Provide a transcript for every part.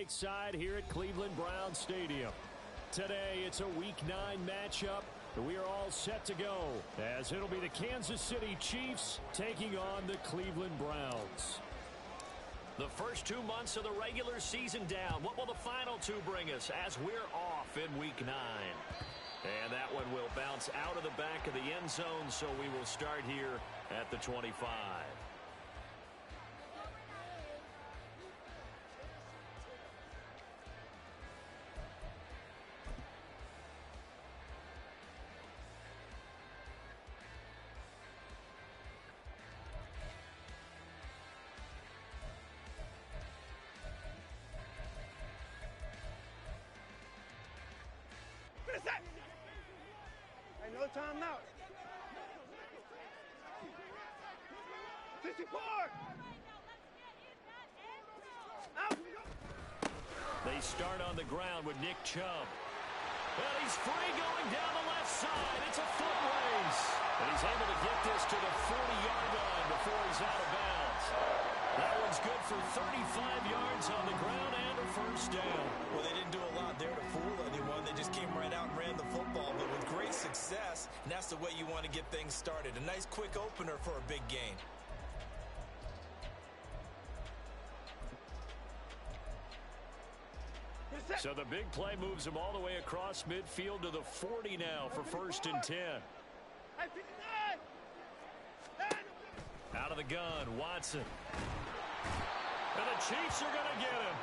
Lakeside here at Cleveland Browns Stadium. Today, it's a Week 9 matchup. We are all set to go, as it'll be the Kansas City Chiefs taking on the Cleveland Browns. The first 2 months of the regular season down. What will the final 2 bring us as we're off in Week 9? And that one will bounce out of the back of the end zone, so we will start here at the 25. No timeout. 64. Out. They start on the ground with Nick Chubb. And he's free going down the left side. It's a foot race. And he's able to get this to the 40-yard line before he's out of bounds. That one's good for 35 yards on the ground and a first down. Well, they didn't do a lot there to fool anyone. They just came right out and ran the football, but with great success, and that's the way you want to get things started. A nice quick opener for a big gain. So the big play moves him all the way across midfield to the 40 now for 1st and 10. Out of the gun, Watson. And the Chiefs are going to get him.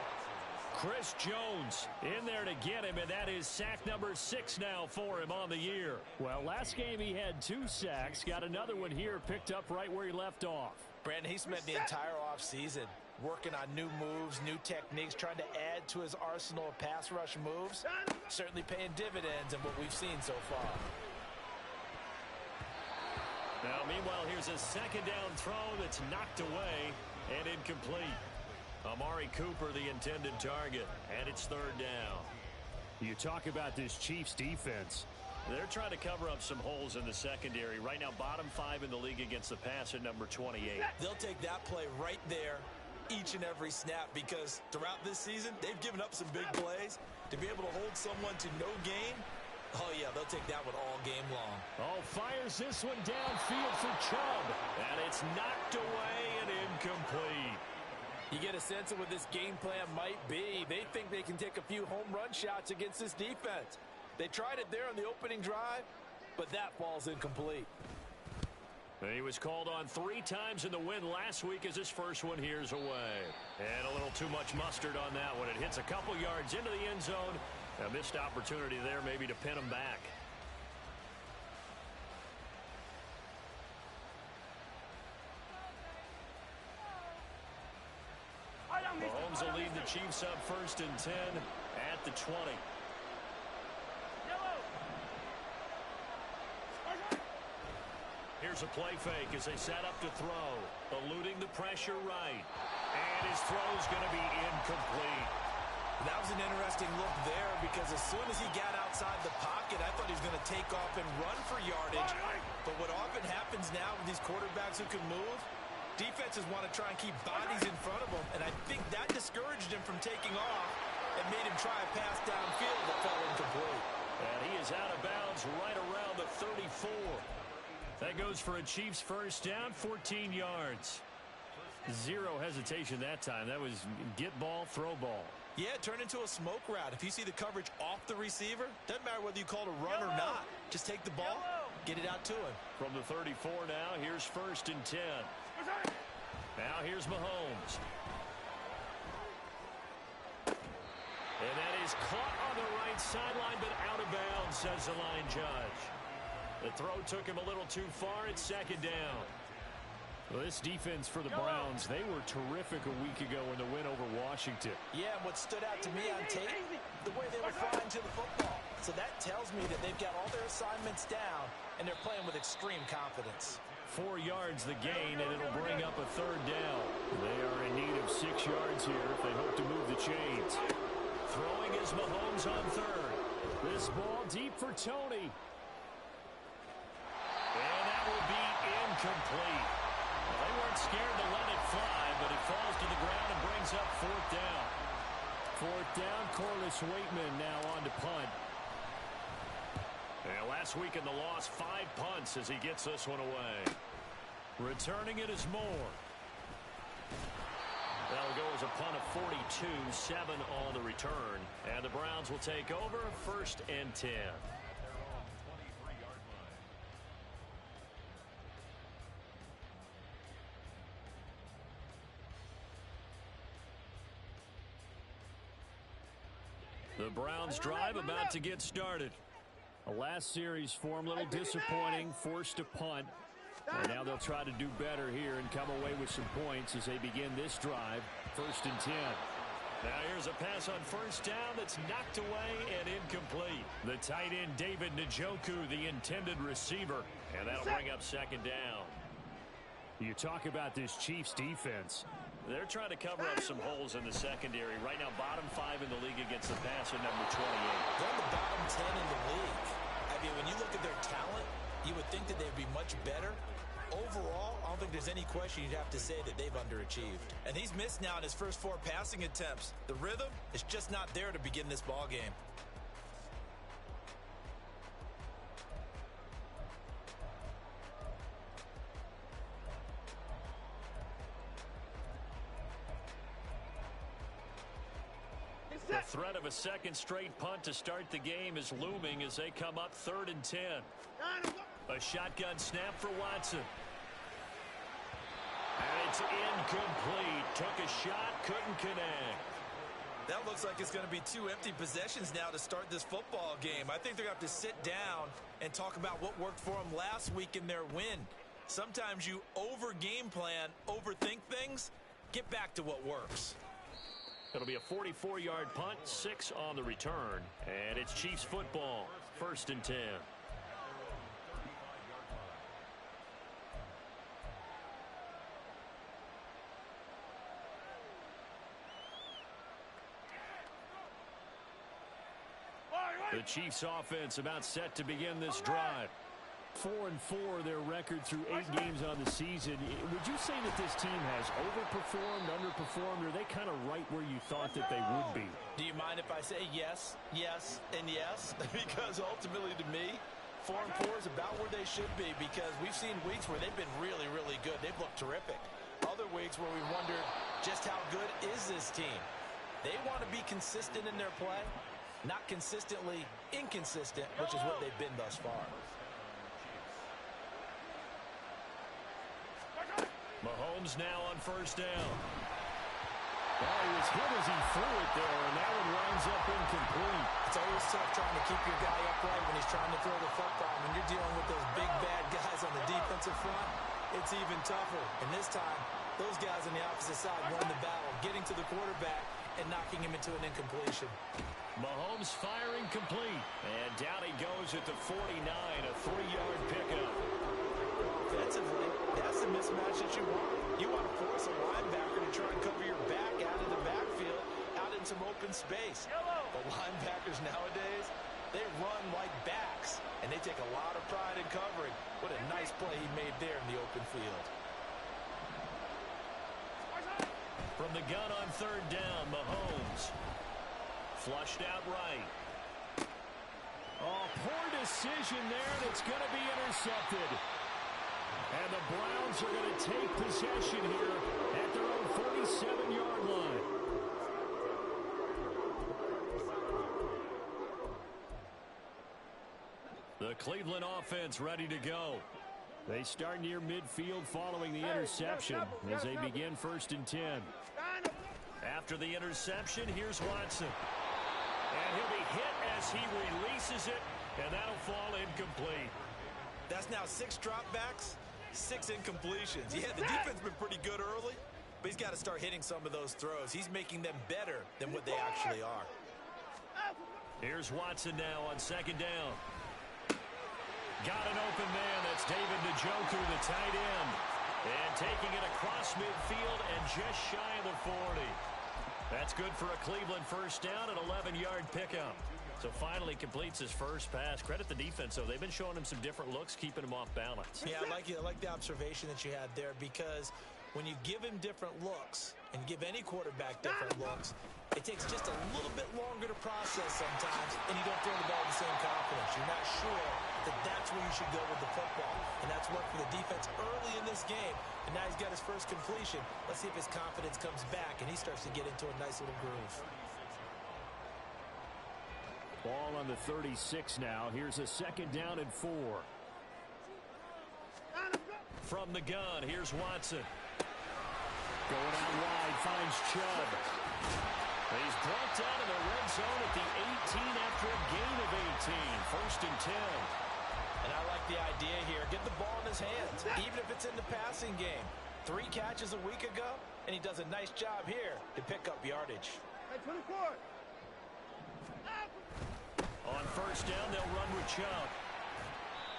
Chris Jones in there to get him, and that is sack number 6 now for him on the year. Well, last game he had 2 sacks. Got another one here picked up right where he left off. Brandon, he spent the entire offseason working on new moves, new techniques, trying to add to his arsenal of pass rush moves. Certainly paying dividends in what we've seen so far. Now, meanwhile, here's a second down throw that's knocked away and incomplete. Amari Cooper, the intended target, and it's 3rd down. You talk about this Chiefs defense. They're trying to cover up some holes in the secondary. Right now, bottom 5 in the league against the pass at number 28. They'll take that play right there each and every snap, because throughout this season, they've given up some big plays. To be able to hold someone to no gain, oh, yeah, they'll take that one all game long. Oh, fires this one downfield for Chubb. And it's knocked away and incomplete. You get a sense of what this game plan might be. They think they can take a few home run shots against this defense. They tried it there on the opening drive, but that falls incomplete. He was called on 3 times in the win last week as his first one here's away. And a little too much mustard on that one. It hits a couple yards into the end zone. A missed opportunity there maybe to pin him back. Mahomes will lead the Chiefs up 1st and 10 at the 20. Here's a play fake as they set up to throw. Eluding the pressure right. And his throw's going to be incomplete. That was an interesting look there, because as soon as he got outside the pocket, I thought he was going to take off and run for yardage. But what often happens now with these quarterbacks who can move, defenses want to try and keep bodies in front of them, and I think that discouraged him from taking off and made him try a pass downfield that fell incomplete. And he is out of bounds right around the 34. That goes for a Chiefs first down, 14 yards. 0 hesitation that time. That was get ball, throw ball. Yeah, it turned into a smoke route. If you see the coverage off the receiver, doesn't matter whether you call it a run or not. Just take the ball, get it out to him. From the 34 now, here's 1st and 10. Now here's Mahomes. And that is caught on the right sideline, but out of bounds, says the line judge. The throw took him a little too far. It's 2nd down. Well, this defense for the Browns, they were terrific a week ago in the win over Washington. Yeah, and what stood out to me on tape, the way they were flying to the football. So that tells me that they've got all their assignments down, and they're playing with extreme confidence. 4 yards the gain, and it'll bring up a 3rd down. They are in need of 6 yards here if they hope to move the chains. Throwing is Mahomes on 3rd. This ball deep for Tony. And that will be incomplete. Well, they weren't scared to let it fly, but it falls to the ground and brings up 4th down. fourth down. Corliss Waitman now on to punt. And last week in the loss, 5 punts as he gets this one away. Returning it is Moore. That'll go as a punt of 42, 7 on the return. And the Browns will take over, 1st and 10. The Browns drive about to get started. The last series form, a little disappointing, forced to punt. And now they'll try to do better here and come away with some points as they begin this drive. 1st and 10. Now here's a pass on 1st down that's knocked away and incomplete. The tight end, David Njoku, the intended receiver. And that'll bring up 2nd down. You talk about this Chiefs defense. They're trying to cover up some holes in the secondary. Right now, bottom 5 in the league against the passer, number 28. They're the bottom 10 in the league. I mean, when you look at their talent, you would think that they'd be much better. Overall, I don't think there's any question you'd have to say that they've underachieved. And he's missed now in his first 4 passing attempts. The rhythm is just not there to begin this ball game. The threat of a 2nd straight punt to start the game is looming as they come up 3rd and 10. A shotgun snap for Watson. And it's incomplete. Took a shot, couldn't connect. That looks like it's going to be 2 empty possessions now to start this football game. I think they're going to have to sit down and talk about what worked for them last week in their win. Sometimes you over-game plan, overthink things. Get back to what works. It'll be a 44-yard punt, 6 on the return. And it's Chiefs football, 1st and 10. The Chiefs offense about set to begin this drive. 4-4 their record through 8 games on the season. Would you say that this team has overperformed, underperformed, or are they kind of right where you thought that they would be? Do you mind if I say yes, yes, and yes? Because ultimately to me, 4-4 is about where they should be because we've seen weeks where they've been really, really good. They've looked terrific. Other weeks where we wondered just how good is this team. They want to be consistent in their play, not consistently inconsistent, which is what they've been thus far. Mahomes now on 1st down. Well, he was hit as he threw it there, and that one winds up incomplete. It's always tough trying to keep your guy upright when he's trying to throw the football. When you're dealing with those big, bad guys on the defensive front, it's even tougher. And this time, those guys on the opposite side won the battle, getting to the quarterback and knocking him into an incompletion. Mahomes firing complete. And down he goes at the 49, a 3-yard pickup. Offensively, that's the mismatch that you want. You want to force a linebacker to try and cover your back out of the backfield, out in some open space. The linebackers nowadays, they run like backs, and they take a lot of pride in covering. What a nice play he made there in the open field. From the gun on 3rd down, Mahomes. Flushed out right. Oh, poor decision there, and it's going to be intercepted. And the Browns are going to take possession here at their own 47-yard line. The Cleveland offense ready to go. They start near midfield following the interception as they begin 1st and 10. After the interception, here's Watson. And he'll be hit as he releases it, and that'll fall incomplete. That's now 6 dropbacks, 6 incompletions. Yeah, the defense has been pretty good early, but he's got to start hitting some of those throws. He's making them better than what they actually are. Here's Watson now on 2nd down. Got an open man. That's David Njoku, the tight end. And taking it across midfield and just shy of the 40. That's good for a Cleveland 1st down, an 11-yard pickup. So finally completes his first pass. Credit the defense, though. They've been showing him some different looks, keeping him off balance. Yeah, I like the observation that you had there because when you give him different looks and give any quarterback different looks, it takes just a little bit longer to process sometimes, and you don't throw the ball with the same confidence. You're not sure that that's where you should go with the football, and that's worked for the defense early in this game, and now he's got his first completion. Let's see if his confidence comes back, and he starts to get into a nice little groove. Ball on the 36 now. Here's a 2nd down and 4. From the gun, here's Watson. Going out wide, finds Chubb. He's brought down in the red zone at the 18 after a gain of 18. 1st and 10. And I like the idea here. Get the ball in his hands, even if it's in the passing game. 3 catches a week ago, and he does a nice job here to pick up yardage. Hey, 24. On 1st down, they'll run with Chubb.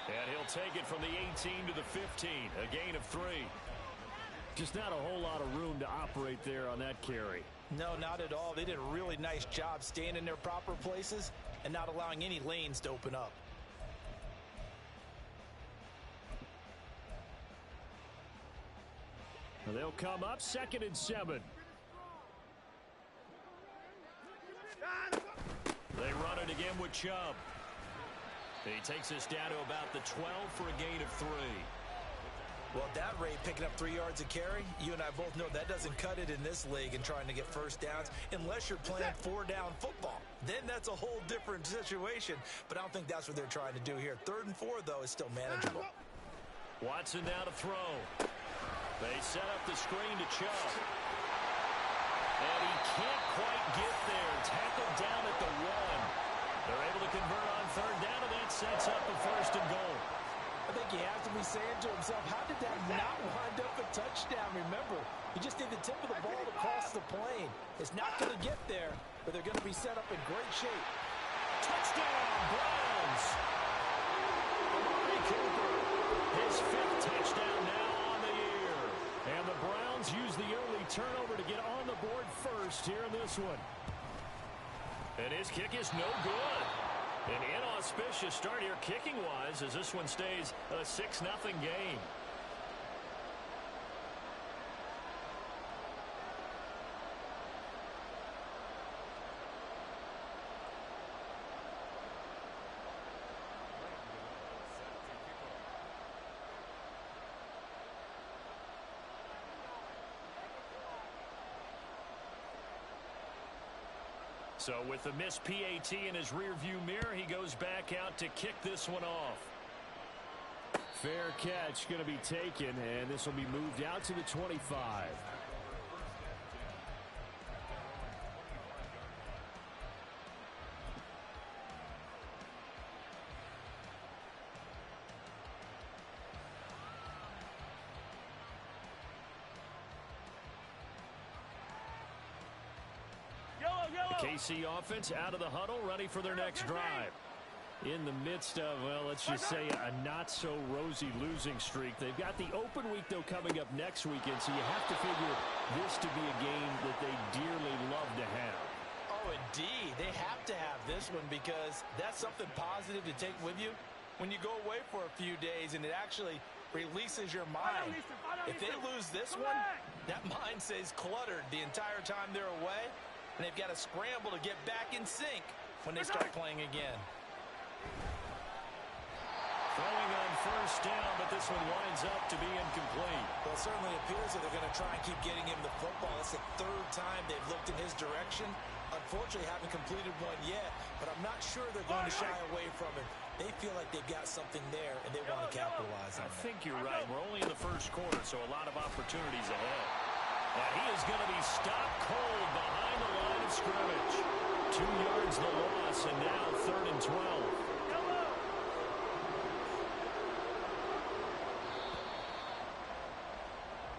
And he'll take it from the 18 to the 15. A gain of 3. Just not a whole lot of room to operate there on that carry. No, not at all. They did a really nice job staying in their proper places and not allowing any lanes to open up. They'll come up 2nd and 7. They run it again with Chubb. He takes us down to about the 12 for a gain of 3. Well, at that rate, picking up 3 yards a carry, you and I both know that doesn't cut it in this league and trying to get first downs unless you're playing 4-down football. Then that's a whole different situation, but I don't think that's what they're trying to do here. 3rd and 4, though, is still manageable. Watson now to throw. They set up the screen to Chubb. And he can't quite get there. Tackled down at the 1. They're able to convert on 3rd down, and that sets up the 1st and goal. I think he has to be saying to himself, how did that not wind up a touchdown? Remember, you just need the tip of the ball to cross the plane. It's not going to get there, but they're going to be set up in great shape. Touchdown, Browns! Amari Cooper, his 5th touchdown now on the year. And the Browns use the early turnover to get on the board first here in this one. And his kick is no good. An inauspicious start here kicking-wise as this one stays a 6-0 game. So with the missed PAT in his rearview mirror, he goes back out to kick this one off. Fair catch going to be taken, and this will be moved out to the 25. The KC offense out of the huddle, ready for their next drive. In the midst of, well, let's just say a not-so-rosy losing streak. They've got the open week, though, coming up next weekend, so you have to figure this to be a game that they dearly love to have. Oh, indeed. They have to have this one because that's something positive to take with you when you go away for a few days, and it actually releases your mind. If they lose this one, that mind stays cluttered the entire time they're away, and they've got to scramble to get back in sync when they start playing again. Throwing on 1st down, but this one winds up to be incomplete. Well, it certainly appears that they're going to try and keep getting him the football. It's the 3rd time they've looked in his direction. Unfortunately, haven't completed one yet, but I'm not sure they're going to shy away from it. They feel like they've got something there, and they want to capitalize on it. I think you're right. We're only in the 1st quarter, so a lot of opportunities ahead. And he is going to be stopped cold behind the line of scrimmage. 2 yards the loss, and now 3rd and 12.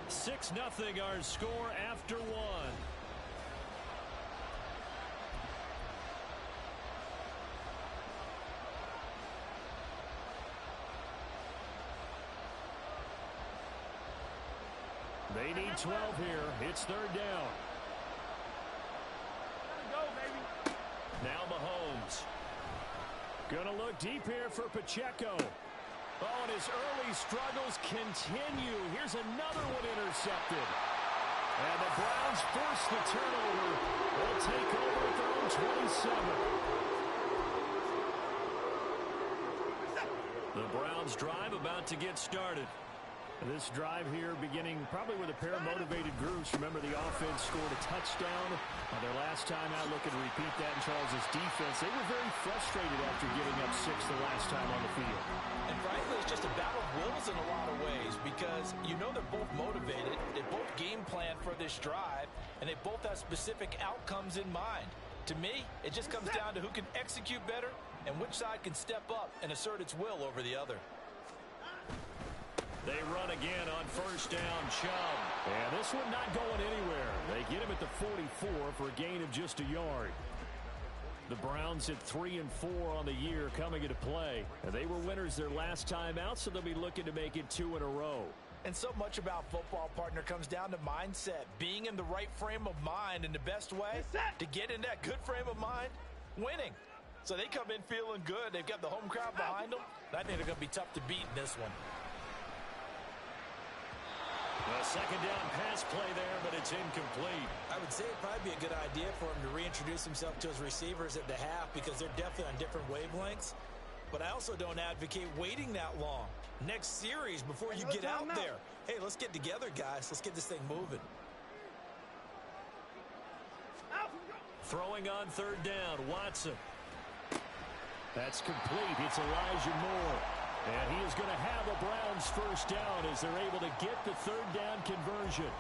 6-0 our score after 1. They need 12 here. It's 3rd down. Now Mahomes. Gonna look deep here for Pacheco. Oh, and his early struggles continue. Here's another one intercepted. And the Browns force the turnover. They'll take over at their own 27. The Browns drive about to get started. This drive here beginning probably with a pair of motivated groups. Remember, the offense scored a touchdown on their last time out. Looking to repeat that in Charles' defense. They were very frustrated after giving up 6 the last time on the field. And frankly, it's just a battle of wills in a lot of ways because you know they're both motivated. They both game plan for this drive, and they both have specific outcomes in mind. To me, it just comes down to who can execute better and which side can step up and assert its will over the other. They run again on first down, Chubb. And this one not going anywhere. They get him at the 44 for a gain of just a yard. The Browns at 3-4 on the year coming into play. And they were winners their last time out, so they'll be looking to make it 2 in a row. And so much about football, partner, comes down to mindset. Being in the right frame of mind, and the best way to get in that good frame of mind, winning. So they come in feeling good. They've got the home crowd behind them. I think they're going to be tough to beat in this one. A second down pass play there, but it's incomplete. I would say it'd probably be a good idea for him to reintroduce himself to his receivers at the half because they're definitely on different wavelengths. But I also don't advocate waiting that long. Next series before you get out there. Hey, let's get together, guys. Let's get this thing moving. Throwing on third down, Watson. That's complete. It's Elijah Moore. And he is going to have the Browns first down as they're able to get the third down conversion.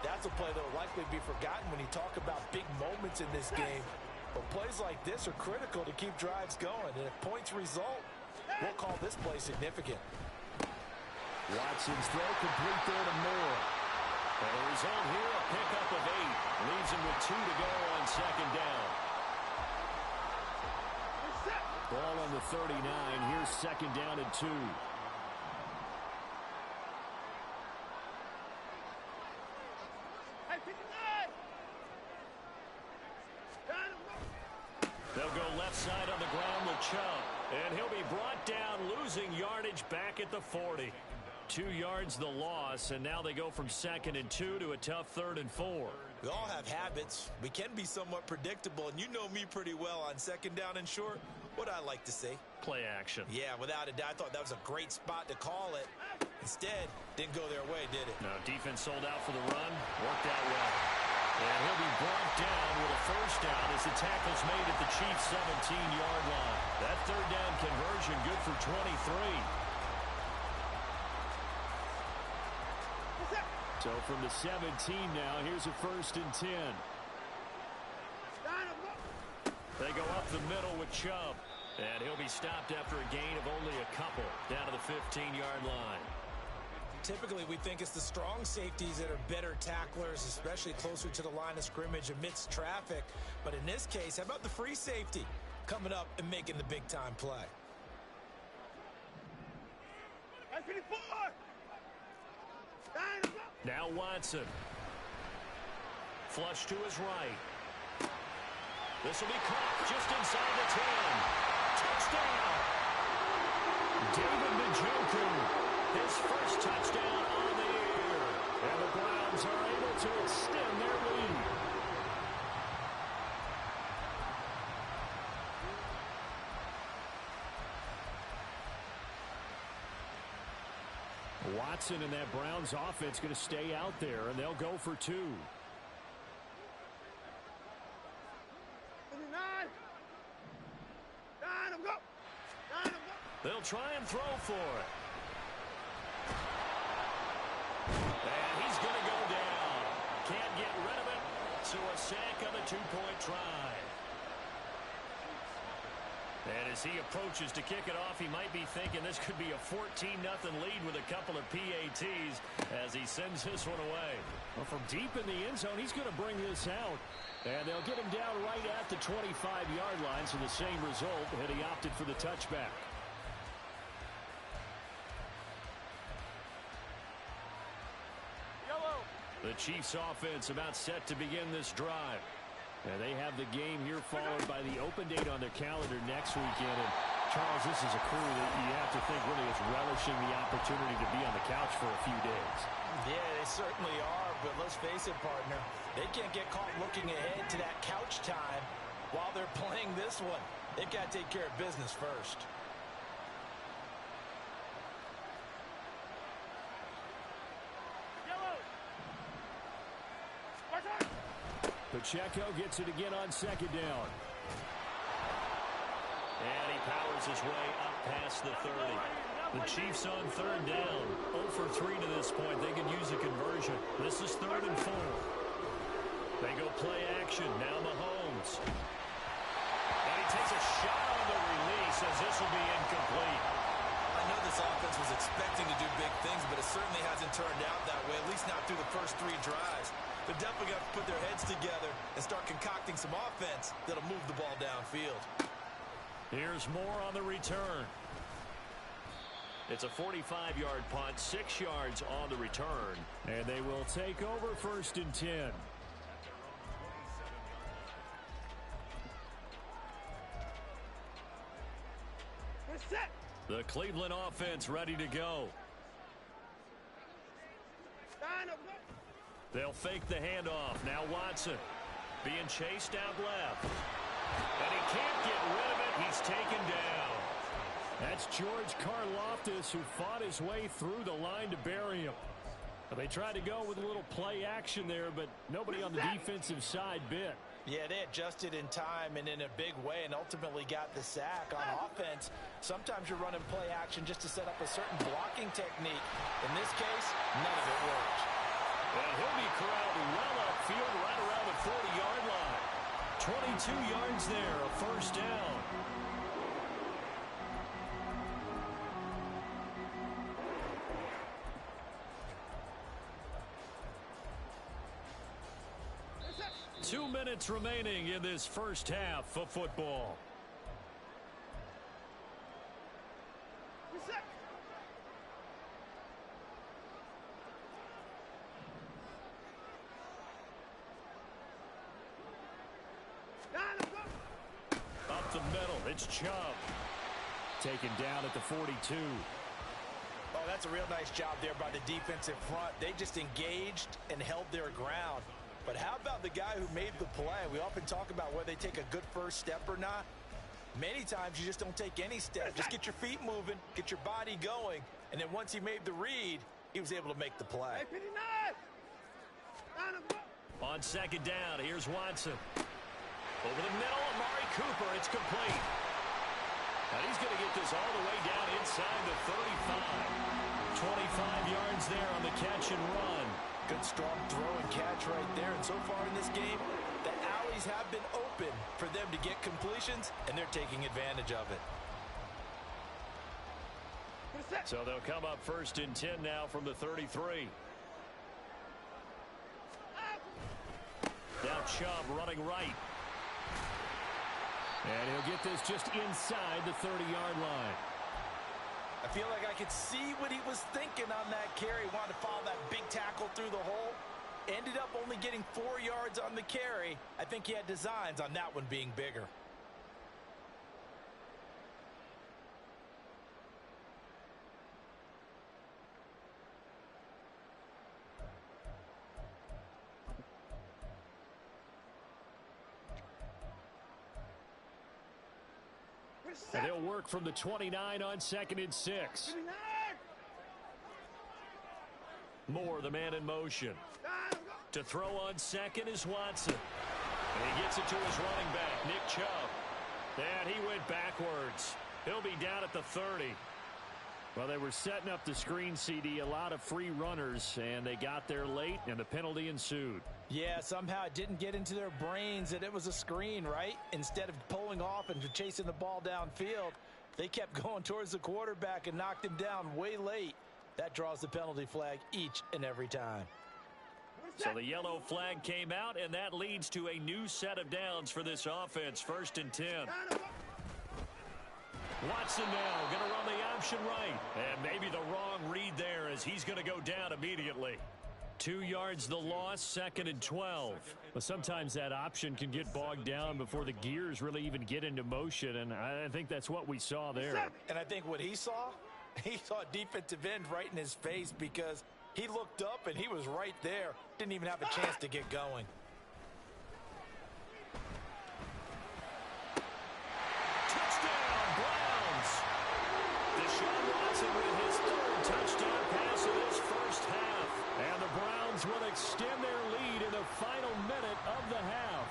That's a play that will likely be forgotten when you talk about big moments in this game. But plays like this are critical to keep drives going. And if points result, we'll call this play significant. Watson's throw complete there to Moore. And the result here, a pickup of 8. Leaves him with 2 to go on second down. Ball on the 39. Here's second down and 2. They'll go left side on the ground with Chubb. And he'll be brought down, losing yardage back at the 40. 2 yards the loss, and now they go from 2nd and 2 to a tough 3rd and 4. We all have habits. We can be somewhat predictable, and you know me pretty well on second down and short. What I like to say? Play action. Yeah, without a doubt, I thought that was a great spot to call it. Instead, didn't go their way, did it? No, defense sold out for the run. Worked out well. And he'll be brought down with a first down as the tackle's made at the Chiefs' 17-yard line. That third down conversion good for 23. So from the 17 now, here's a 1st and 10. They go up the middle with Chubb. And he'll be stopped after a gain of only a couple down to the 15-yard line. Typically, we think it's the strong safeties that are better tacklers, especially closer to the line of scrimmage amidst traffic. But in this case, how about the free safety coming up and making the big-time play? Now Watson. Flush to his right. This will be caught just inside the 10. Touchdown! David Njoku, his first touchdown on the year. And the Browns are able to extend their lead. Watson and that Browns offense going to stay out there, and they'll go for 2. They'll try and throw for it. And he's going to go down. Can't get rid of it. So a sack on the 2-point try. And as he approaches to kick it off, he might be thinking this could be a 14-0 lead with a couple of PATs as he sends this one away. Well, from deep in the end zone, he's going to bring this out. And they'll get him down right at the 25-yard line, so the same result had he opted for the touchback. The Chiefs offense about set to begin this drive. And they have the game here followed by the open date on their calendar next weekend. And Charles, this is a crew that you have to think really is relishing the opportunity to be on the couch for a few days. Yeah, they certainly are, but let's face it, partner. They can't get caught looking ahead to that couch time while they're playing this one. They've got to take care of business first. Pacheco gets it again on second down. And he powers his way up past the 30. The Chiefs on third down. 0 for 3 to this point. They can use a conversion. This is 3rd and 4. They go play action. Now Mahomes. And he takes a shot on the release as this will be incomplete. I know this offense was expecting to do big things, but it certainly hasn't turned out that way, at least not through the first 3 drives. They're definitely going to put their heads together and start concocting some offense that'll move the ball downfield. Here's more on the return. It's a 45-yard punt, 6 yards on the return. And they will take over 1st and 10. The Cleveland offense ready to go. They'll fake the handoff. Now Watson being chased out left. And he can't get rid of it. He's taken down. That's George Karlaftis, who fought his way through the line to bury him. They tried to go with a little play action there, but nobody on the defensive side bit. Yeah, they adjusted in time and in a big way and ultimately got the sack. On offense, sometimes you're running play action just to set up a certain blocking technique. In this case, none of it worked. And he'll be corralled well upfield right around the 40-yard line. 22 yards there, a 1st down. Two minutes remaining in this first half of football. Up the middle, it's Chubb. Taken down at the 42. Oh, that's a real nice job there by the defensive front. They just engaged and held their ground. But how about the guy who made the play? We often talk about whether they take a good first step or not. Many times you just don't take any step. Just get your feet moving, get your body going, and then once he made the read, he was able to make the play. On 2nd down, here's Watson. Over the middle, Amari Cooper, it's complete. And he's going to get this all the way down inside the 35. 25 yards there on the catch and run. Good strong throw and catch right there. And so far in this game, the alleys have been open for them to get completions, and they're taking advantage of it. So they'll come up 1st and 10 now from the 33. Now Chubb running right. And he'll get this just inside the 30-yard line. I feel like I could see what he was thinking on that carry. Wanted to follow that big tackle through the hole. Ended up only getting 4 yards on the carry. I think he had designs on that one being bigger. And they'll work from the 29 on 2nd and 6. Moore, the man in motion. To throw on 2nd is Watson. And he gets it to his running back, Nick Chubb. And he went backwards. He'll be down at the 30. Well, they were setting up the screen, CD, a lot of free runners, and they got there late, and the penalty ensued. Yeah, somehow it didn't get into their brains that it was a screen, right? Instead of pulling off and chasing the ball downfield, they kept going towards the quarterback and knocked him down way late. That draws the penalty flag each and every time. So the yellow flag came out, and that leads to a new set of downs for this offense. 1st and 10. Watson now going to run the option right. And maybe the wrong read there as he's going to go down immediately. 2 yards the loss, 2nd and 12. Well, sometimes that option can get bogged down before the gears really even get into motion, and I think that's what we saw there. And I think what he saw defensive end right in his face because he looked up and he was right there. Didn't even have a chance to get going. Touchdown, Browns! Deshaun Watson with his third touchdown pass of this first half. And the Browns will extend their lead in the final minute of the half.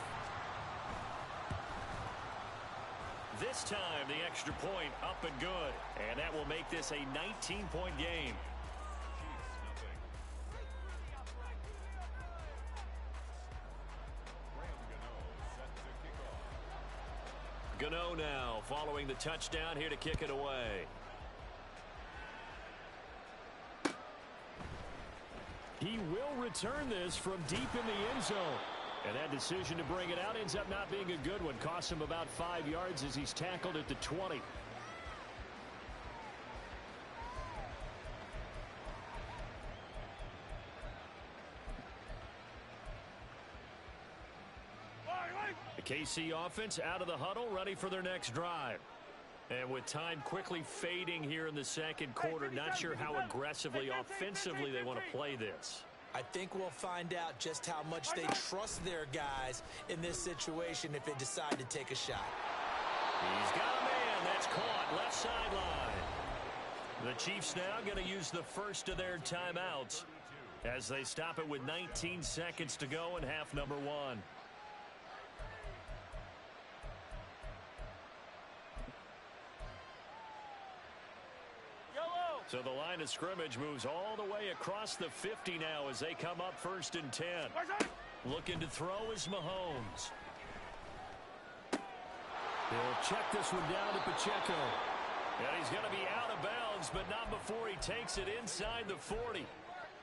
This time, the extra point up and good. And that will make this a 19-point game. Gano now following the touchdown here to kick it away. He will return this from deep in the end zone. And that decision to bring it out ends up not being a good one. Costs him about 5 yards as he's tackled at the 20. The KC offense out of the huddle, ready for their next drive. And with time quickly fading here in the second quarter, not sure how aggressively, offensively they want to play this. I think we'll find out just how much they trust their guys in this situation if they decide to take a shot. He's got a man that's caught left sideline. The Chiefs now going to use the first of their timeouts as they stop it with 19 seconds to go in half number one. So the line of scrimmage moves all the way across the 50 now as they come up 1st and 10. Looking to throw is Mahomes. He'll check this one down to Pacheco. And he's going to be out of bounds, but not before he takes it inside the 40.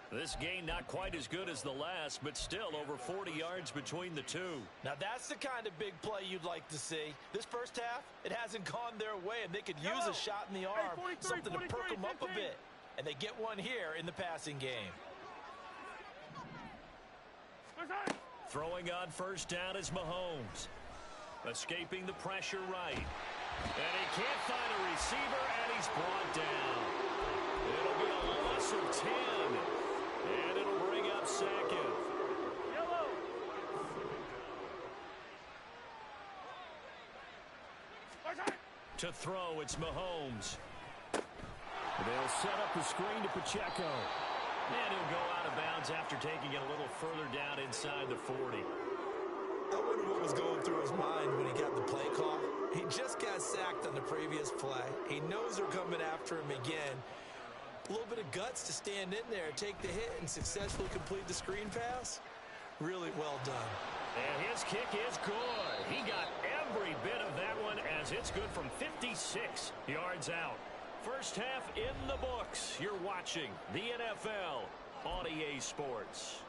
This gain not quite as good as the last, but still over 40 yards between the two. Now that's the kind of big play you'd like to see. This first half, it hasn't gone their way, and they could use a shot in the arm, something to perk them up a bit. And they get one here in the passing game. Throwing on first down is Mahomes. Escaping the pressure right. And he can't find a receiver, and he's brought down. It'll be a loss of 10. And it'll bring up second. To throw, it's Mahomes. They'll set up the screen to Pacheco. And he'll go out of bounds after taking it a little further down inside the 40. I wonder what was going through his mind when he got the play call. He just got sacked on the previous play. He knows they're coming after him again. A little bit of guts to stand in there, take the hit, and successfully complete the screen pass. Really well done. And his kick is good. He got every bit of that one as it's good from 56 yards out. First half in the books. You're watching the NFL on EA Sports.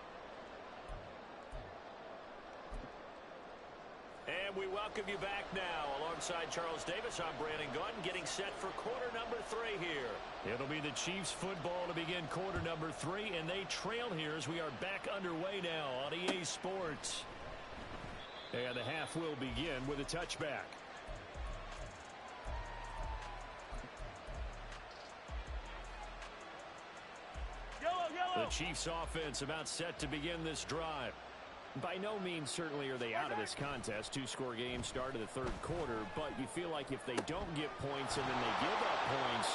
And we welcome you back now. Alongside Charles Davis, I'm Brandon Gaudin, getting set for quarter number 3 here. It'll be the Chiefs football to begin quarter number 3, and they trail here as we are back underway now on EA Sports. And the half will begin with a touchback. The Chiefs offense about set to begin this drive. By no means certainly are they out of this contest. 2-score game start of the third quarter, but you feel like if they don't get points and then they give up points,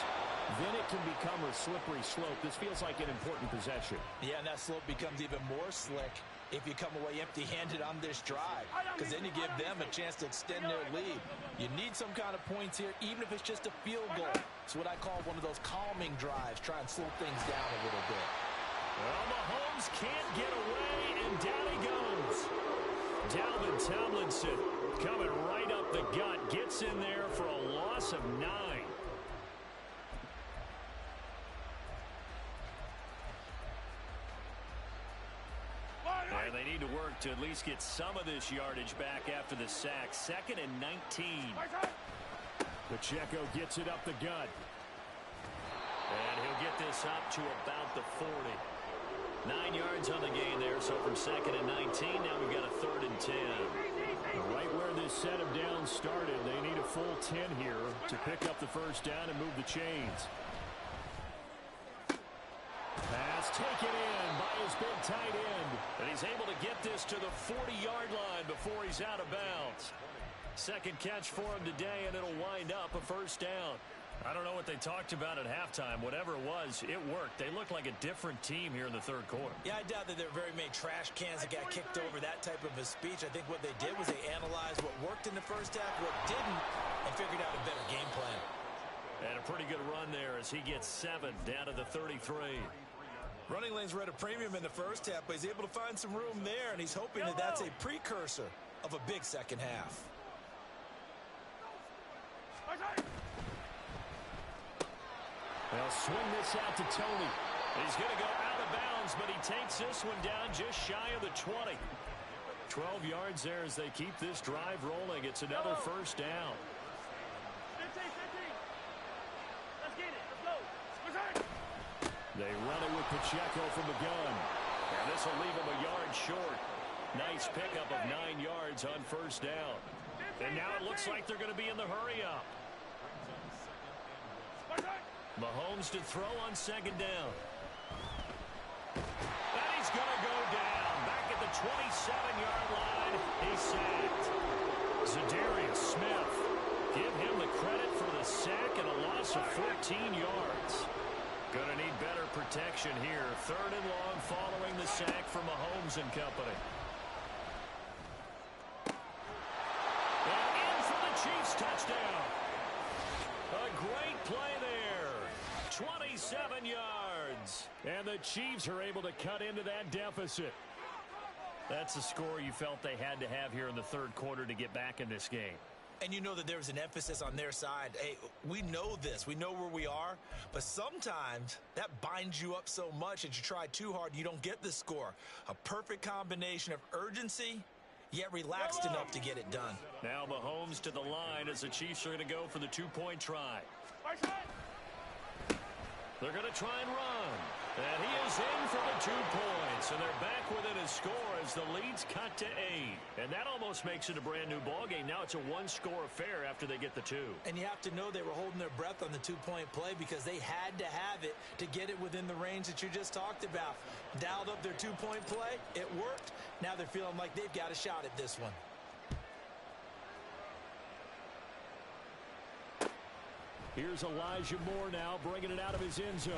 then it can become a slippery slope. This feels like an important possession. Yeah, and that slope becomes even more slick if you come away empty-handed on this drive, because then you give them a chance to extend their lead. You need some kind of points here, even if it's just a field goal. It's what I call one of those calming drives. Try and slow things down a little bit. Well, Mahomes can't get away, and down he goes. Dalvin Tomlinson coming right up the gut, gets in there for a loss of 9. And they need to work to at least get some of this yardage back after the sack. 2nd and 19. Pacheco gets it up the gut. And he'll get this up to about the 40. 9 yards on the gain there, so from 2nd and 19, now we've got a 3rd and 10. Right where this set of downs started, they need a full 10 here to pick up the first down and move the chains. Pass taken in by his big tight end. And he's able to get this to the 40-yard line before he's out of bounds. Second catch for him today, and it'll wind up a first down. I don't know what they talked about at halftime. Whatever it was, it worked. They looked like a different team here in the third quarter. Yeah, I doubt that there were very many trash cans that got kicked over, that type of a speech. I think what they did was they analyzed what worked in the first half, what didn't, and figured out a better game plan. And a pretty good run there as he gets 7 down to the 33. Running lanes were at a premium in the first half, but he's able to find some room there, and he's hoping that that's a precursor of a big second half. They'll swing this out to Tony. He's going to go out of bounds, but he takes this one down just shy of the 20. 12 yards there as they keep this drive rolling. It's another first down. 15. Let's get it. Let's go. Return. They run it with Pacheco from the gun. And this will leave him a yard short. Nice pickup of 9 yards on first down. And now it looks like they're going to be in the hurry-up. Mahomes to throw on second down. And he's going to go down. Back at the 27-yard line. He's sacked. Zadarius Smith. Give him the credit for the sack and a loss of 14 yards. Going to need better protection here. 3rd and long following the sack from Mahomes and company. And in for the Chiefs touchdown. A great play there. 27 yards. And the Chiefs are able to cut into that deficit. That's the score you felt they had to have here in the third quarter to get back in this game. And you know that there was an emphasis on their side. Hey, we know this. We know where we are. But sometimes that binds you up so much that you try too hard, you don't get the score. A perfect combination of urgency, yet relaxed enough to get it done. Now Mahomes to the line as the Chiefs are going to go for the 2-point try. They're going to try and run. And he is in for the 2 points. And they're back within a score as the lead's cut to 8. And that almost makes it a brand new ballgame. Now it's a one-score affair after they get the 2. And you have to know they were holding their breath on the 2-point play because they had to have it to get it within the range that you just talked about. Dialed up their 2-point play. It worked. Now they're feeling like they've got a shot at this one. Here's Elijah Moore now bringing it out of his end zone.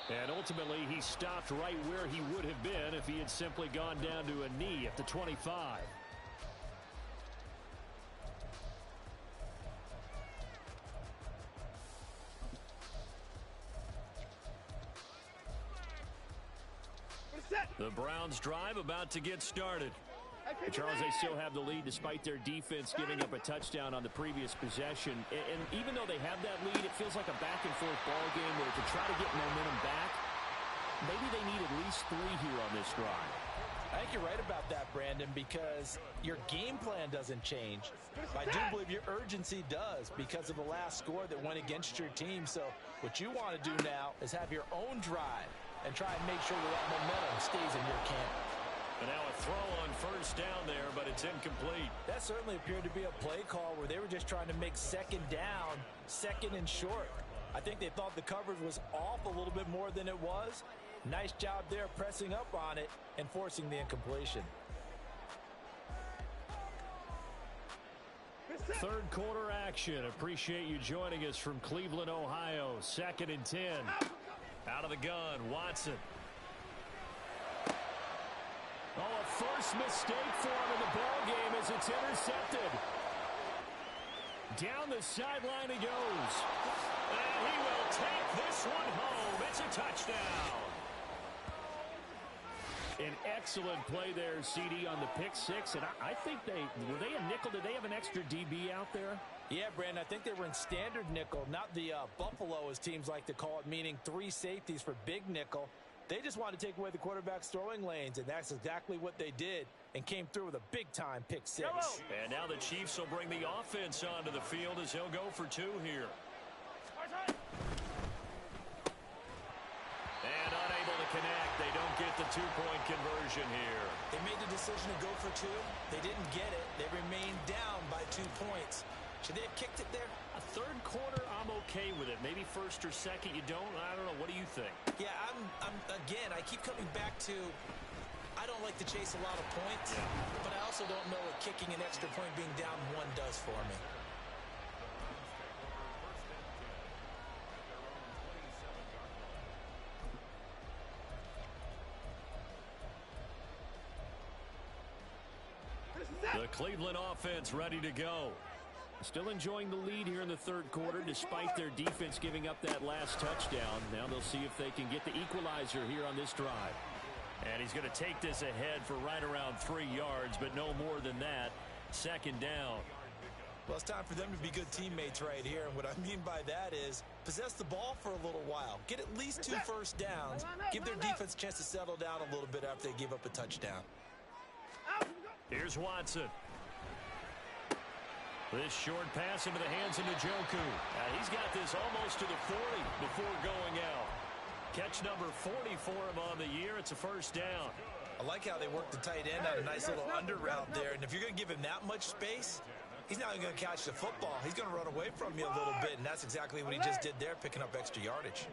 And ultimately, he stopped right where he would have been if he had simply gone down to a knee at the 25. The Browns drive about to get started. Charles, they still have the lead despite their defense giving up a touchdown on the previous possession. And even though they have that lead, it feels like a back-and-forth ball game where to try to get momentum back, maybe they need at least 3 here on this drive. I think you're right about that, Brandon, because your game plan doesn't change. I do believe your urgency does because of the last score that went against your team. So what you want to do now is have your own drive and try and make sure that momentum stays in your camp. And now a throw on first down there, but it's incomplete. That certainly appeared to be a play call where they were just trying to make second down, second and short. I think they thought the coverage was off a little bit more than it was. Nice job there pressing up on it and forcing the incompletion. Third quarter action. Appreciate you joining us from Cleveland, Ohio. 2nd and 10. Out of the gun, Watson. Oh, a first mistake for him in the ball game as it's intercepted. Down the sideline he goes. And he will take this one home. It's a touchdown. An excellent play there, CD, on the pick six. And I think were they a nickel? Did they have an extra DB out there? Yeah, Brandon, I think they were in standard nickel, not the Buffalo, as teams like to call it, meaning 3 safeties for big nickel. They just wanted to take away the quarterback's throwing lanes, and that's exactly what they did and came through with a big-time pick six. And now the Chiefs will bring the offense onto the field as he'll go for 2 here. And unable to connect. They don't get the two-point conversion here. They made the decision to go for two. They didn't get it. They remained down by 2 points. Should they have kicked it there? A third quarter, I'm okay with it. Maybe first or second, you don't. I don't know. What do you think? Yeah, again, I keep coming back to I don't like to chase a lot of points, but I also don't know what kicking an extra point being down 1 does for me. The Cleveland offense ready to go. Still enjoying the lead here in the third quarter despite their defense giving up that last touchdown. Now they'll see if they can get the equalizer here on this drive. And he's going to take this ahead for right around 3 yards, but no more than that. Second down. Well, it's time for them to be good teammates right here. And what I mean by that is possess the ball for a little while. Get at least 2 first downs. Give their defense a chance to settle down a little bit after they give up a touchdown. Here's Watson. This short pass into the hands of Njoku. He's got this almost to the 40 before going out. Catch number 40 for him on the year. It's a first down. I like how they work the tight end on a nice little under route there. And if you're going to give him that much space, he's not going to catch the football. He's going to run away from you a little bit, and that's exactly what he just did there, picking up extra yardage.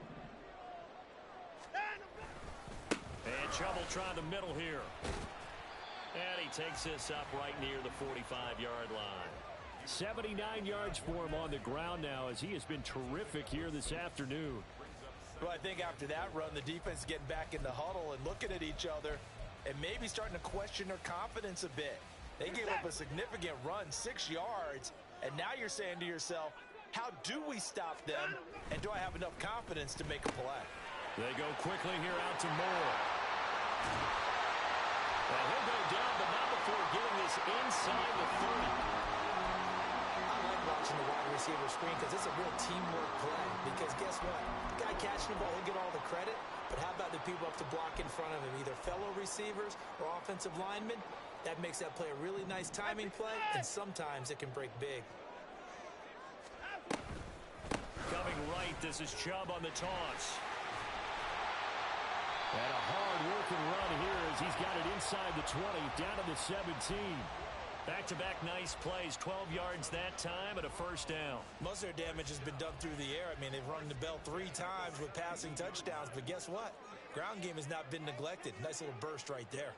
And Chubb will try the middle here. And he takes this up right near the 45-yard line. 79 yards for him on the ground now as he has been terrific here this afternoon. Well, I think after that run, the defense is getting back in the huddle and looking at each other and maybe starting to question their confidence a bit. They gave up a significant run, 6 yards, and now you're saying to yourself, how do we stop them, and do I have enough confidence to make a play? They go quickly here out to Moore. Well, he'll go down, but not before getting this inside the 30. Watching the wide receiver screen because it's a real teamwork play. Because guess what? The guy catching the ball, he'll get all the credit. But how about the people up to block in front of him, either fellow receivers or offensive linemen? That makes that play a really nice timing play, and sometimes it can break big. Coming right, this is Chubb on the toss. And a hard-working run here as he's got it inside the 20, down to the 17. Back-to-back nice plays, 12 yards that time and a first down. Most of their damage has been done through the air. I mean, they've rung the bell 3 times with passing touchdowns, but guess what? Ground game has not been neglected. Nice little burst right there.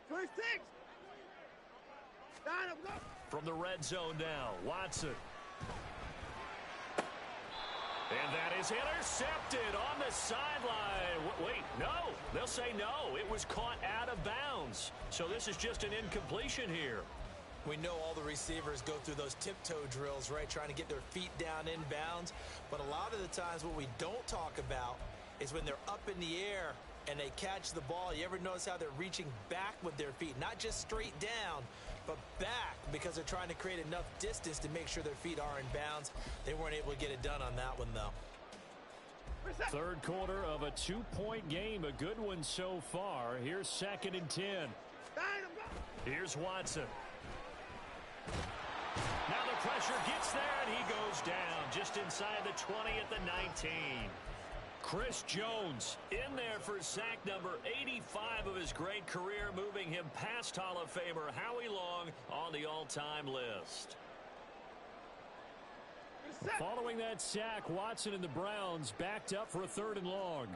First six. From the red zone now, Watson. And that is intercepted on the sideline. Wait, no. They'll say no. It was caught out of bounds. So this is just an incompletion here. We know all the receivers go through those tiptoe drills, right, trying to get their feet down in bounds. But a lot of the times what we don't talk about is when they're up in the air and they catch the ball. You ever notice how they're reaching back with their feet? Not just straight down, but back, because they're trying to create enough distance to make sure their feet are in bounds. They weren't able to get it done on that one, though. Third quarter of a 2-point game. A good one so far. Here's 2nd and 10. Here's Watson. Now the pressure gets there, and he goes down just inside the 20 at the 19. Chris Jones in there for sack number 85 of his great career, moving him past Hall of Famer Howie Long on the all-time list. Following that sack, Watson and the Browns backed up for a 3rd and long.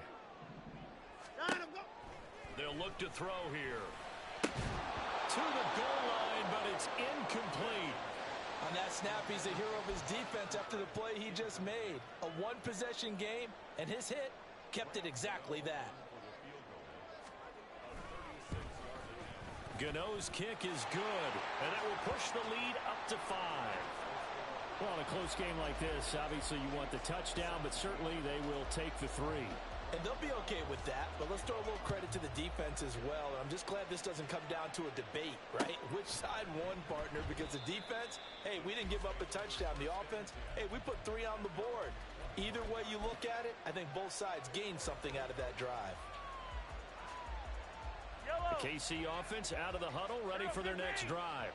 They'll look to throw here. To the goal line, but it's incomplete. On that snap, he's a hero of his defense after the play he just made. A one-possession game, and his hit kept it exactly that. Gano's kick is good, and that will push the lead up to 5. Well, in a close game like this, obviously you want the touchdown, but certainly they will take the 3. And they'll be okay with that, but let's throw a little credit to the defense as well. I'm just glad this doesn't come down to a debate, right? Which side won, partner? Because the defense, hey, we didn't give up a touchdown. The offense, hey, we put 3 on the board. Either way you look at it, I think both sides gained something out of that drive. The KC offense out of the huddle, ready for their next drive.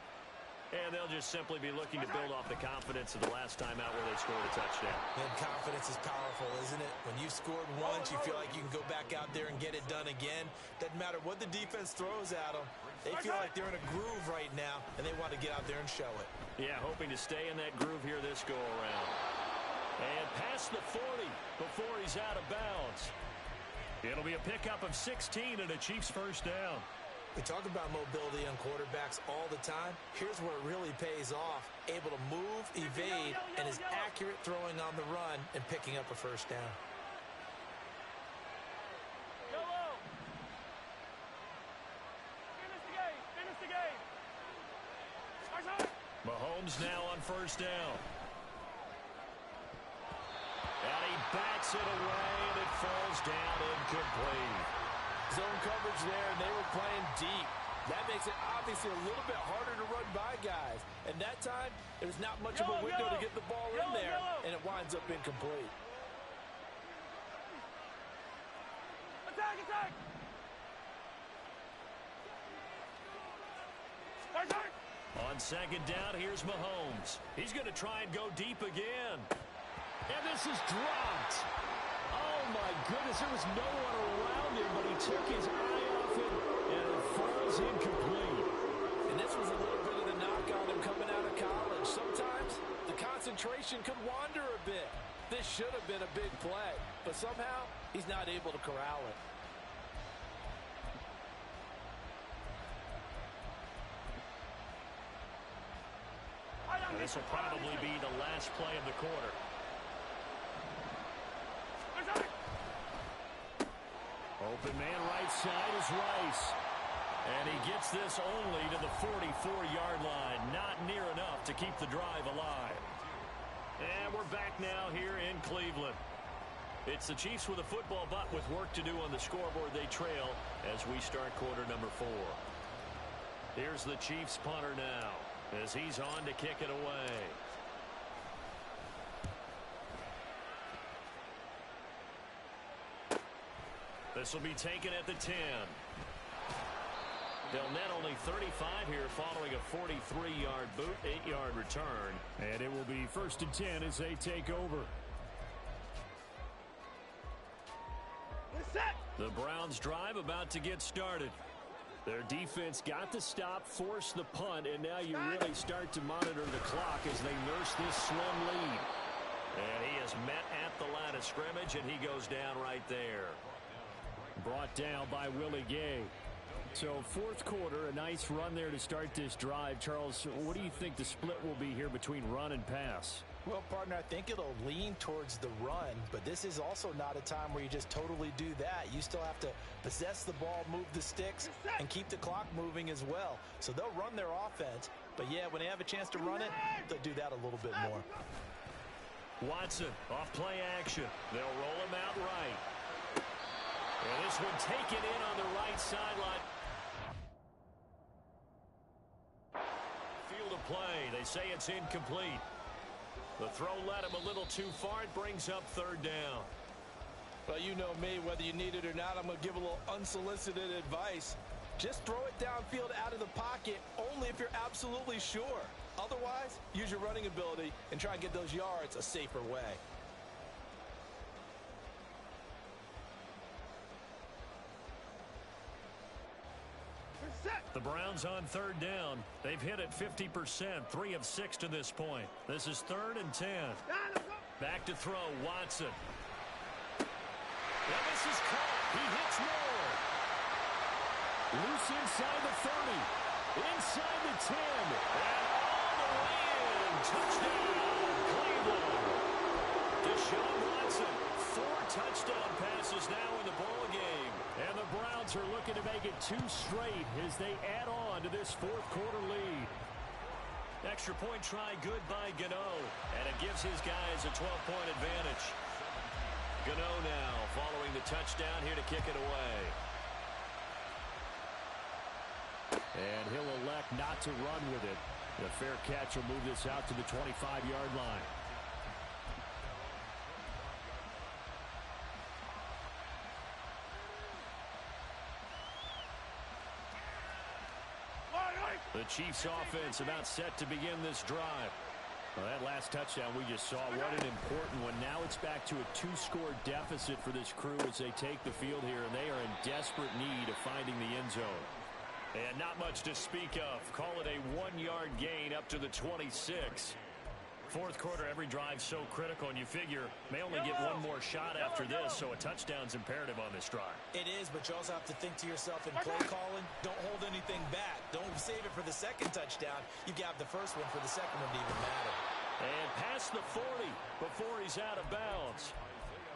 And they'll just simply be looking to build off the confidence of the last time out where they scored a touchdown. And confidence is powerful, isn't it? When you've scored once, you feel like you can go back out there and get it done again. Doesn't matter what the defense throws at them. They feel like they're in a groove right now, and they want to get out there and show it. Yeah, hoping to stay in that groove here this go-around. And past the 40 before he's out of bounds. It'll be a pickup of 16 and a Chiefs first down. We talk about mobility on quarterbacks all the time. Here's where it really pays off. Able to move, evade, and is accurate throwing on the run and picking up a first down. Finish the game. Mahomes now on first down. And he bats it away, and it falls down incomplete. Zone coverage there, and they were playing deep. That makes it obviously a little bit harder to run by guys. And that time, there's not much of a window to get the ball in there, and it winds up incomplete. Attack! On second down, here's Mahomes. He's going to try and go deep again. And this is dropped. Oh, my goodness. There was no one around him, but he took his eye off it, and it falls incomplete. And this was a little bit of the knock on him coming out of college. Sometimes the concentration could wander a bit. This should have been a big play, but somehow he's not able to corral it. This will probably be the last play of the quarter. Open man right side is Rice. And he gets this only to the 44-yard line. Not near enough to keep the drive alive. And we're back now here in Cleveland. It's the Chiefs with a football, but with work to do on the scoreboard. They trail as we start quarter number 4. Here's the Chiefs punter now as he's on to kick it away. This will be taken at the 10. They'll net only 35 here following a 43-yard boot, 8-yard return. And it will be first and 10 as they take over. The Browns drive about to get started. Their defense got the stop, forced the punt, and now you really start to monitor the clock as they nurse this slim lead. And he is met at the line of scrimmage, and he goes down right there. Brought down by Willie Gay. So fourth quarter, a nice run there to start this drive. Charles, what do you think the split will be here between run and pass? Well, partner, I think it'll lean towards the run, but this is also not a time where you just totally do that. You still have to possess the ball, move the sticks, and keep the clock moving as well. So they'll run their offense, but yeah, when they have a chance to run it, they'll do that a little bit more. Watson, off play action. They'll roll him out right. And this one taken in on the right sideline. Field of play. They say it's incomplete. The throw led him a little too far. It brings up third down. Well, you know me, whether you need it or not, I'm going to give a little unsolicited advice. Just throw it downfield out of the pocket only if you're absolutely sure. Otherwise, use your running ability and try and get those yards a safer way. The Browns on third down. They've hit it 50%, 3 of 6 to this point. This is third and 10. Back to throw, Watson. Now this is caught. He hits Moore. Loose inside the 30. Inside the 10. And all the way in. Touchdown, Cleveland. Deshaun Watson, 4 touchdown passes now in the ball game. And the Browns are looking to make it 2 straight as they add on to this fourth quarter lead. Extra point try good by Gano. And it gives his guys a 12-point advantage. Gano now following the touchdown here to kick it away. And he'll elect not to run with it. The fair catch will move this out to the 25-yard line. The Chiefs offense about set to begin this drive. Well, that last touchdown we just saw, what an important one. Now it's back to a 2-score deficit for this crew as they take the field here, and they are in desperate need of finding the end zone. And not much to speak of. Call it a 1-yard gain up to the 26. Fourth quarter, every drive so critical, and you figure may only get one more shot after this, so a touchdown's imperative on this drive. It is, but you also have to think to yourself in play calling, don't hold anything back. Don't save it for the second touchdown. You can have the first one for the second one to even matter. And past the 40 before he's out of bounds.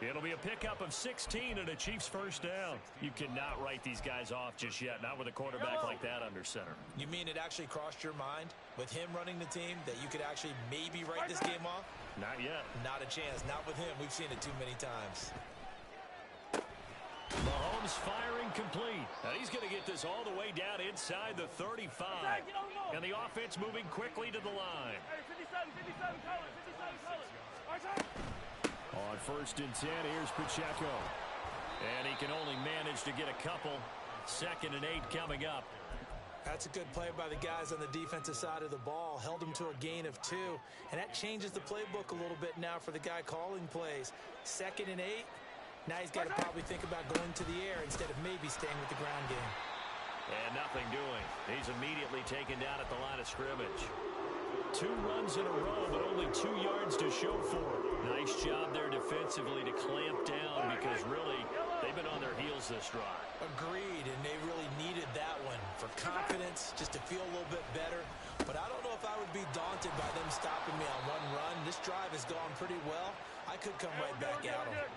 It'll be a pickup of 16 and a Chiefs first down. You cannot write these guys off just yet, not with a quarterback like that under center. You mean it actually crossed your mind with him running the team that you could actually maybe write this game off? Not yet. Not a chance. Not with him. We've seen it too many times. Mahomes firing complete. Now he's going to get this all the way down inside the 35. And the offense moving quickly to the line. 57, color, 57, color. On 1st and 10, here's Pacheco. And he can only manage to get a couple. 2nd and 8 coming up. That's a good play by the guys on the defensive side of the ball. Held them to a gain of 2. And that changes the playbook a little bit now for the guy calling plays. 2nd and 8. Now he's got to probably think about going to the air instead of maybe staying with the ground game. And nothing doing. He's immediately taken down at the line of scrimmage. 2 runs in a row, but only 2 yards to show for it. Nice job there defensively to clamp down because really they've been on their heels this drive. Agreed, and they really needed that one for confidence, just to feel a little bit better. But I don't know if I would be daunted by them stopping me on one run. This drive has gone pretty well. I could come right back at them.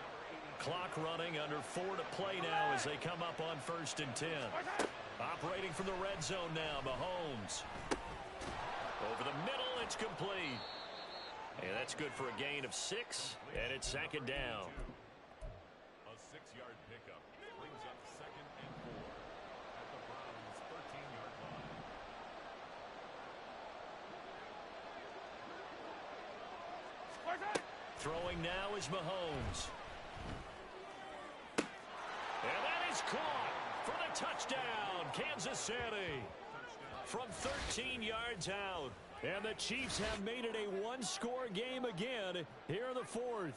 Clock running, under 4 to play now as they come up on 1st and 10. Operating from the red zone now, Mahomes. Over the middle, it's complete. And that's good for a gain of 6, and it's 2nd down. A 6-yard pickup brings up 2nd and 4 at the Browns' 13-yard line. Throwing now is Mahomes. And that is caught for the touchdown, Kansas City. From 13 yards out. And the Chiefs have made it a 1-score game again here in the 4th.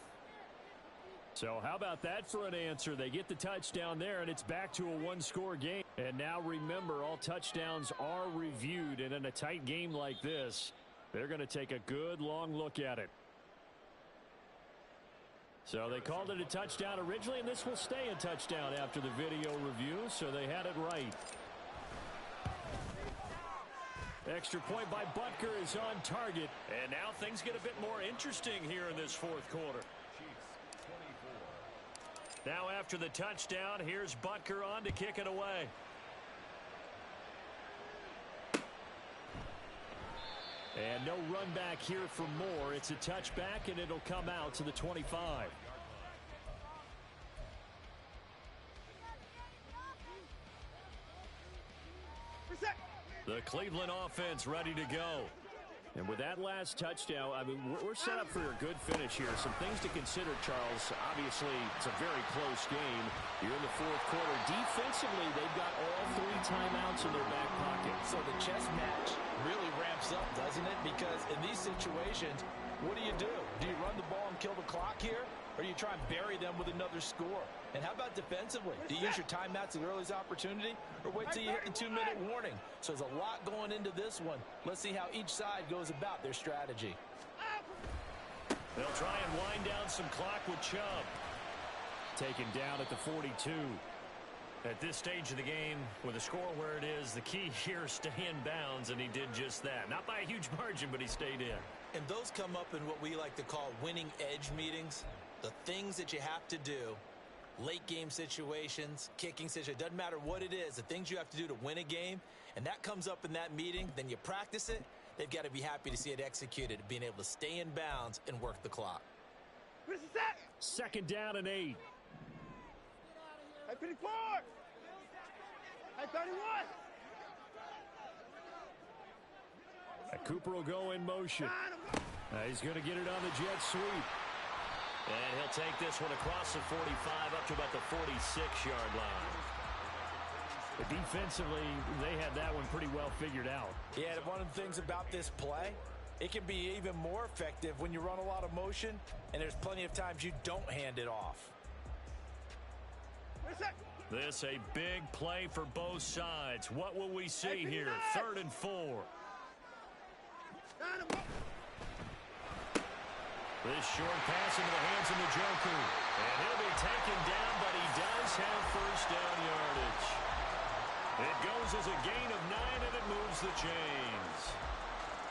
So how about that for an answer? They get the touchdown there, and it's back to a 1-score game. And now remember, all touchdowns are reviewed. And in a tight game like this, they're going to take a good long look at it. So they called it a touchdown originally, and this will stay a touchdown after the video review, so they had it right. Extra point by Butker is on target. And now things get a bit more interesting here in this 4th quarter. Now after the touchdown, here's Butker on to kick it away. And no run back here for more. It's a touchback, and it'll come out to the 25. The Cleveland offense ready to go. And with that last touchdown, I mean, we're set up for a good finish here. Some things to consider, Charles. Obviously, it's a very close game. You're in the 4th quarter. Defensively, they've got all 3 timeouts in their back pocket. So the chess match really ramps up, doesn't it? Because in these situations, what do? Do you run the ball and kill the clock here? Or do you try and bury them with another score? And how about defensively? Do you use your timeouts at the earliest opportunity? Or wait till you hit the 2-minute warning? So there's a lot going into this one. Let's see how each side goes about their strategy. They'll try and wind down some clock with Chubb. Taken down at the 42. At this stage of the game, with the score where it is, the key here is stay in bounds, and he did just that. Not by a huge margin, but he stayed in. And those come up in what we like to call winning edge meetings. The things that you have to do, late game situations, kicking situations, doesn't matter what it is, the things you have to do to win a game, and that comes up in that meeting, then you practice it, they've got to be happy to see it executed, being able to stay in bounds and work the clock. 2nd down and 8. Hey, 54! Hey, 31! Cooper will go in motion. He's going to get it on the jet sweep. And he'll take this one across the 45 up to about the 46-yard line. Defensively, they had that one pretty well figured out. Yeah, one of the things about this play, it can be even more effective when you run a lot of motion, and there's plenty of times you don't hand it off. This a big play for both sides. What will we see here? 3rd and 4. This short pass into the hands of Njoku. And he'll be taken down, but he does have first down yardage. It goes as a gain of 9, and it moves the chains.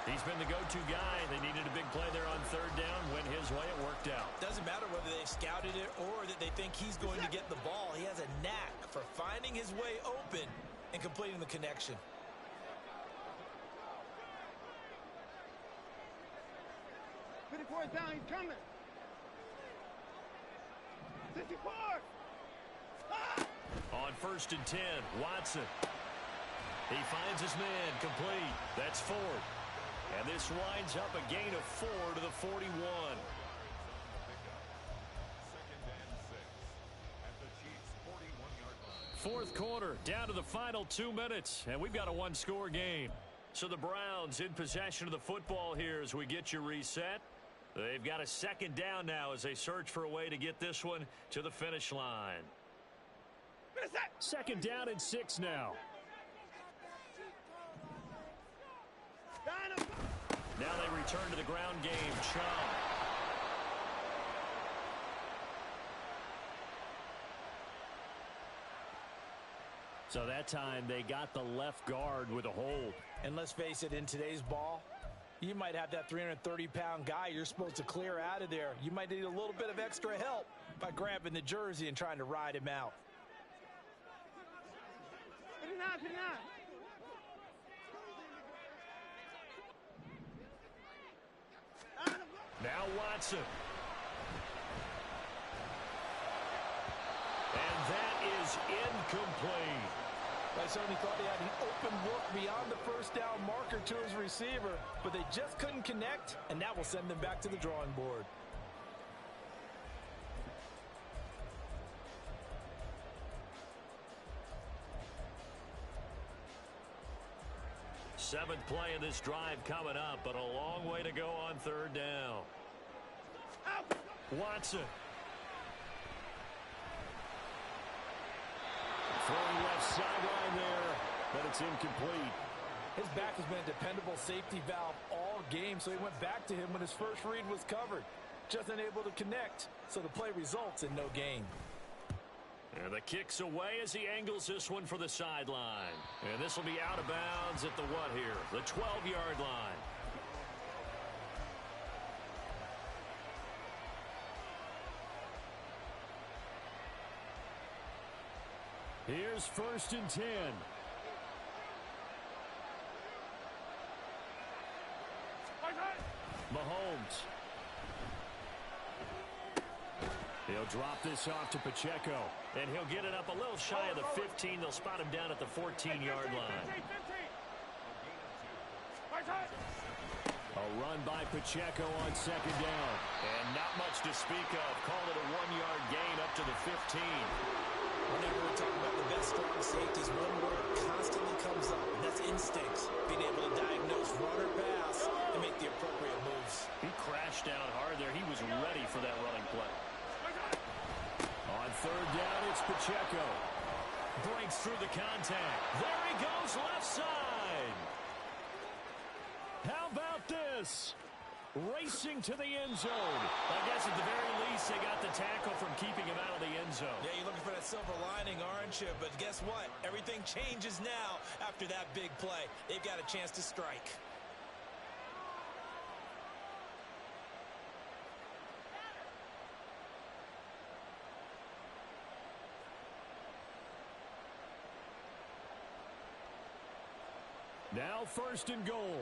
He's been the go-to guy. They needed a big play there on 3rd down. Went his way. It worked out. Doesn't matter whether they scouted it or that they think he's going to get the ball. He has a knack for finding his way open and completing the connection. Down, he's coming. 64. On 1st and 10, Watson. He finds his man complete. That's Ford. And this winds up a gain of 4 to the 41. 2nd and 6 at the Chiefs' 41-yard line. 4th quarter, down to the final 2 minutes, and we've got a one-score game. So the Browns in possession of the football here as we get you reset. They've got a 2nd down now as they search for a way to get this one to the finish line. 2nd down and 6 now. Now they return to the ground game. Chubb. So that time they got the left guard with a hold. And let's face it, in today's ball, you might have that 330-pound guy you're supposed to clear out of there. You might need a little bit of extra help by grabbing the jersey and trying to ride him out. 59, 59. Now Watson. And that is incomplete. I certainly thought he had an open look beyond the first down marker to his receiver, but they just couldn't connect, and that will send them back to the drawing board. Seventh play of this drive coming up, but a long way to go on 3rd down. Watson. Throwing left sideline there, but it's incomplete. His back has been a dependable safety valve all game, so he went back to him when his first read was covered. Just unable to connect, so the play results in no gain. And the kick's away as he angles this one for the sideline. And this will be out of bounds at the what here? The 12-yard line. Here's 1st and 10. Mahomes. He'll drop this off to Pacheco, and he'll get it up a little shy of the 15. They'll spot him down at the 14-yard line. A run by Pacheco on 2nd down. And not much to speak of. Call it a 1-yard gain up to the 15. Whenever we're talking about the best strong safeties, one word constantly comes up, and that's instincts. Being able to diagnose run or pass and make the appropriate moves. He crashed down hard there. He was ready for that running play. On 3rd down, it's Pacheco. Breaks through the contact. There he goes, left side. How about this? Racing to the end zone. I guess at the very least, they got the tackle from keeping him out of the end zone. Yeah, you're looking for that silver lining, aren't you? But guess what? Everything changes now after that big play. They've got a chance to strike. Now 1st and goal.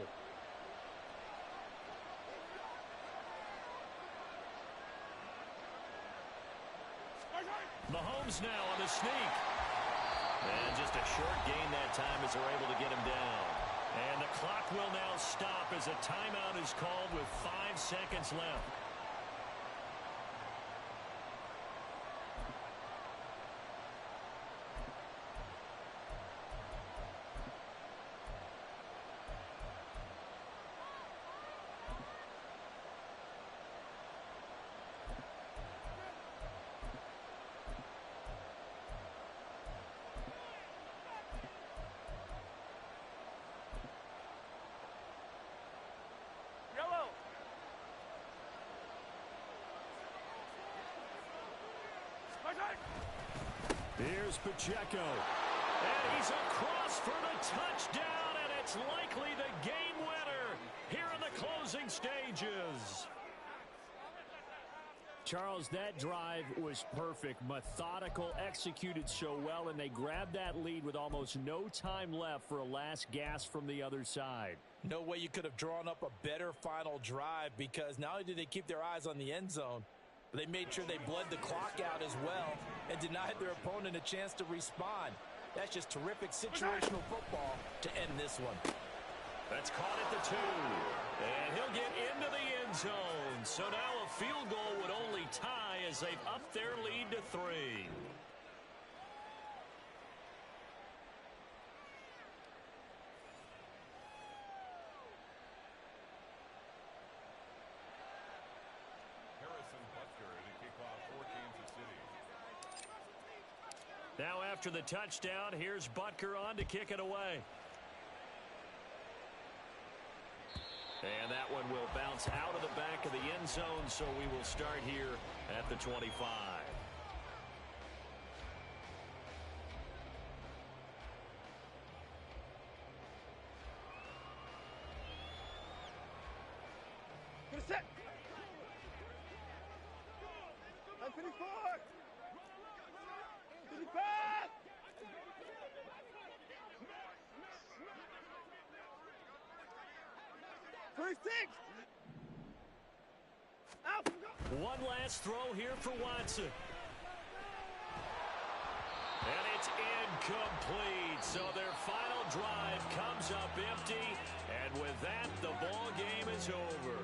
Mahomes now on the sneak. And just a short gain that time as they're able to get him down. And the clock will now stop as a timeout is called with 5 seconds left. Here's Pacheco. And he's across for the touchdown, and it's likely the game winner here in the closing stages. Charles, that drive was perfect, methodical, executed so well, and they grabbed that lead with almost no time left for a last gasp from the other side. No way you could have drawn up a better final drive, because not only did they keep their eyes on the end zone, but they made sure they bled the clock out as well and denied their opponent a chance to respond. That's just terrific situational football to end this one. That's caught at the 2. And he'll get into the end zone. So now a field goal would only tie as they've upped their lead to 3. Harrison Butker to kick off for Kansas City. Now after the touchdown, here's Butker on to kick it away. And that one will bounce out of the back of the end zone, so we will start here at the 25. Get a set. 24. 25. One last throw here for Watson. And it's incomplete. So their final drive comes up empty. And with that, the ball game is over.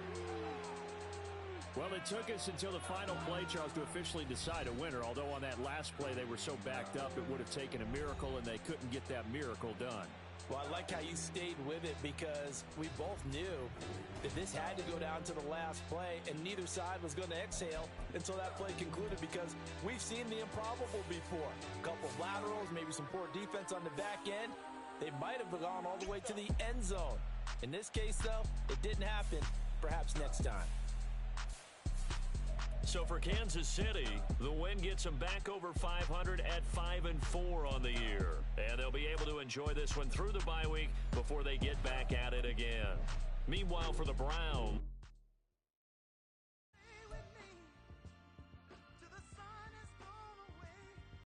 Well, it took us until the final play, Charles, to officially decide a winner. Although on that last play they were so backed up, it would have taken a miracle, and they couldn't get that miracle done. Well, I like how you stayed with it, because we both knew that this had to go down to the last play, and neither side was going to exhale until that play concluded, because we've seen the improbable before. A couple of laterals, maybe some poor defense on the back end. They might have gone all the way to the end zone. In this case, though, it didn't happen. Perhaps next time. So for Kansas City, the win gets them back over 500 at 5-4 on the year. And they'll be able to enjoy this one through the bye week before they get back at it again. Meanwhile, for the Browns,